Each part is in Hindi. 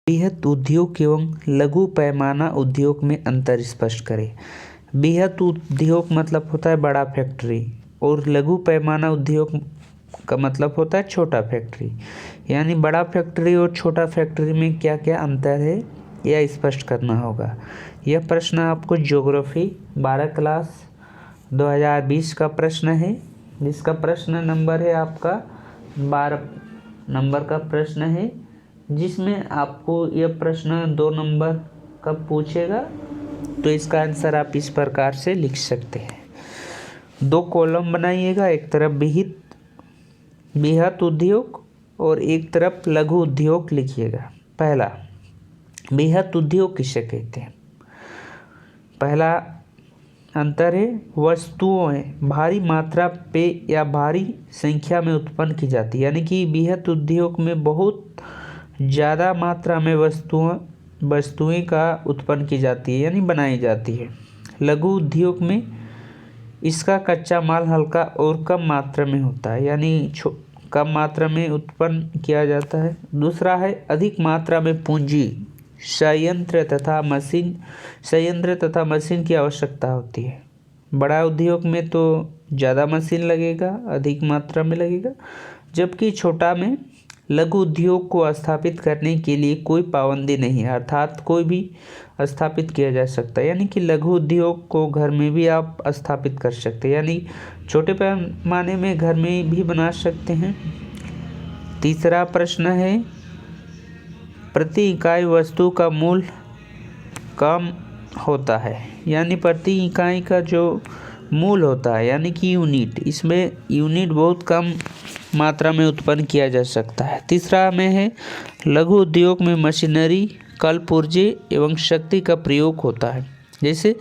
बृहत उद्योग एवं लघु पैमाना उद्योग में अंतर स्पष्ट करें। बृहत उद्योग मतलब होता है बड़ा फैक्ट्री, और लघु पैमाना उद्योग का मतलब होता है छोटा फैक्ट्री। यानी बड़ा फैक्ट्री और छोटा फैक्ट्री में क्या क्या अंतर है यह स्पष्ट करना होगा। यह प्रश्न आपको ज्योग्राफी 12 क्लास 2020 का प्रश्न है, जिसका प्रश्न नंबर है आपका 12 नंबर का प्रश्न है, जिसमें आपको यह प्रश्न 2 नंबर का पूछेगा। तो इसका आंसर आप इस प्रकार से लिख सकते हैं। 2 कॉलम बनाइएगा, एक तरफ बृहत उद्योग और एक तरफ लघु उद्योग लिखिएगा। पहला, बृहत उद्योग किसे कहते हैं? पहला अंतर है वस्तुएं भारी मात्रा पे या भारी संख्या में उत्पन्न की जाती है। यानी कि बृहत उद्योग में बहुत ज़्यादा मात्रा में वस्तुएं का उत्पन्न की जाती है, यानी बनाई जाती है। लघु उद्योग में इसका कच्चा माल हल्का और कम मात्रा में होता है, यानी कम मात्रा में उत्पन्न किया जाता है। दूसरा है अधिक मात्रा में पूंजी, संयंत्र तथा मशीन की आवश्यकता होती है। बड़ा उद्योग में तो ज़्यादा मशीन लगेगा, अधिक मात्रा में लगेगा, जबकि छोटा में लघु उद्योग को स्थापित करने के लिए कोई पाबंदी नहीं है, अर्थात कोई भी स्थापित किया जा सकता है। यानी कि लघु उद्योग को घर में भी आप स्थापित कर सकते हैं, यानी छोटे पैमाने में घर में भी बना सकते हैं। तीसरा प्रश्न है प्रति इकाई वस्तु का मूल्य कम होता है। यानी प्रति इकाई का जो मूल्य होता है, यानी कि यूनिट, इसमें यूनिट बहुत कम मात्रा में उत्पन्न किया जा सकता है। तीसरा में है लघु उद्योग में मशीनरी, कल पुर्जे एवं शक्ति का प्रयोग होता है। जैसे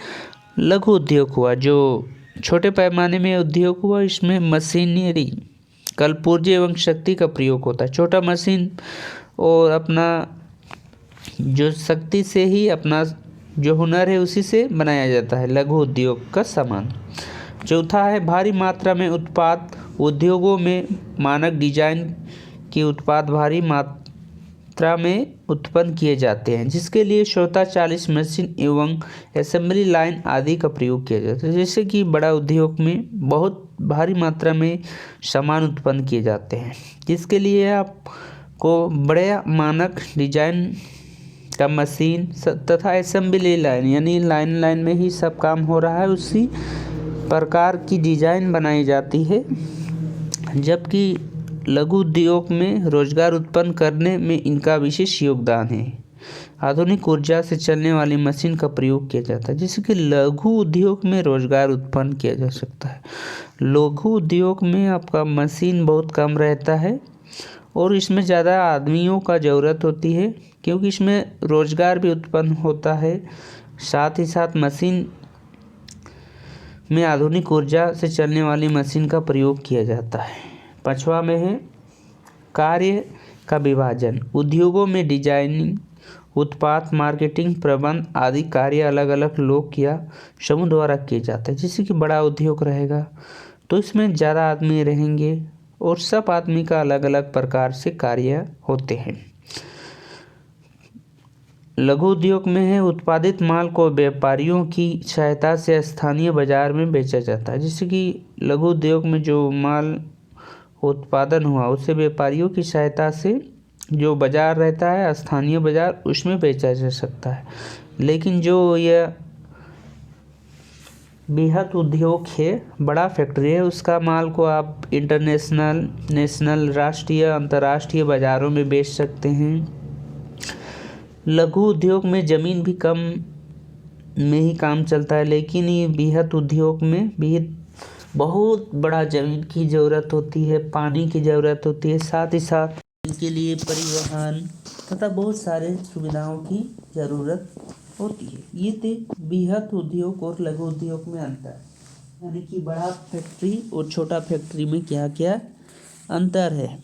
लघु उद्योग हुआ, जो छोटे पैमाने में उद्योग हुआ, इसमें मशीनरी, कल पुर्जे एवं शक्ति का प्रयोग होता है। छोटा मशीन और अपना जो शक्ति से ही अपना जो हुनर है उसी से बनाया जाता है लघु उद्योग का सामान। चौथा है भारी मात्रा में उत्पाद, उद्योगों में मानक डिजाइन के उत्पाद भारी मात्रा में उत्पन्न किए जाते हैं, जिसके लिए स्वचालित मशीन एवं असेंबली लाइन आदि का प्रयोग किया जाता है। जैसे कि बड़ा उद्योग में बहुत भारी मात्रा में सामान उत्पन्न किए जाते हैं, जिसके लिए आपको बड़े मानक डिजाइन का मशीन तथा असेंबली लाइन, यानी लाइन में ही सब काम हो रहा है, उसी प्रकार की डिजाइन बनाई जाती है। जबकि लघु उद्योग में रोजगार उत्पन्न करने में इनका विशेष योगदान है। आधुनिक ऊर्जा से चलने वाली मशीन का प्रयोग किया जाता है, जिससे कि लघु उद्योग में रोजगार उत्पन्न किया जा सकता है। लघु उद्योग में आपका मशीन बहुत कम रहता है और इसमें ज़्यादा आदमियों का ज़रूरत होती है, क्योंकि इसमें रोजगार भी उत्पन्न होता है। साथ ही साथ मशीन में आधुनिक ऊर्जा से चलने वाली मशीन का प्रयोग किया जाता है। 5वां में है कार्य का विभाजन। उद्योगों में डिजाइनिंग, उत्पाद, मार्केटिंग, प्रबंध आदि कार्य अलग अलग लोग या समूह द्वारा किए जाते हैं। जैसे कि बड़ा उद्योग रहेगा तो इसमें ज़्यादा आदमी रहेंगे और सब आदमी का अलग अलग प्रकार से कार्य होते हैं। लघु उद्योग में है उत्पादित माल को व्यापारियों की सहायता से स्थानीय बाजार में बेचा जाता है। जैसे कि लघु उद्योग में जो माल उत्पादन हुआ उसे व्यापारियों की सहायता से जो बाजार रहता है, स्थानीय बाजार, उसमें बेचा जा सकता है। लेकिन जो यह बृहत उद्योग है, बड़ा फैक्ट्री है, उसका माल को आप इंटरनेशनल, नेशनल, राष्ट्रीय, अंतर्राष्ट्रीय बाज़ारों में बेच सकते हैं। लघु उद्योग में ज़मीन भी कम में ही काम चलता है, लेकिन ये बृहत उद्योग में भी बहुत बड़ा ज़मीन की ज़रूरत होती है, पानी की ज़रूरत होती है, साथ ही साथ इनके लिए परिवहन तथा बहुत सारे सुविधाओं की ज़रूरत होती है। ये थे बृहत उद्योग और लघु उद्योग में अंतर, यानी कि बड़ा फैक्ट्री और छोटा फैक्ट्री में क्या क्या अंतर है।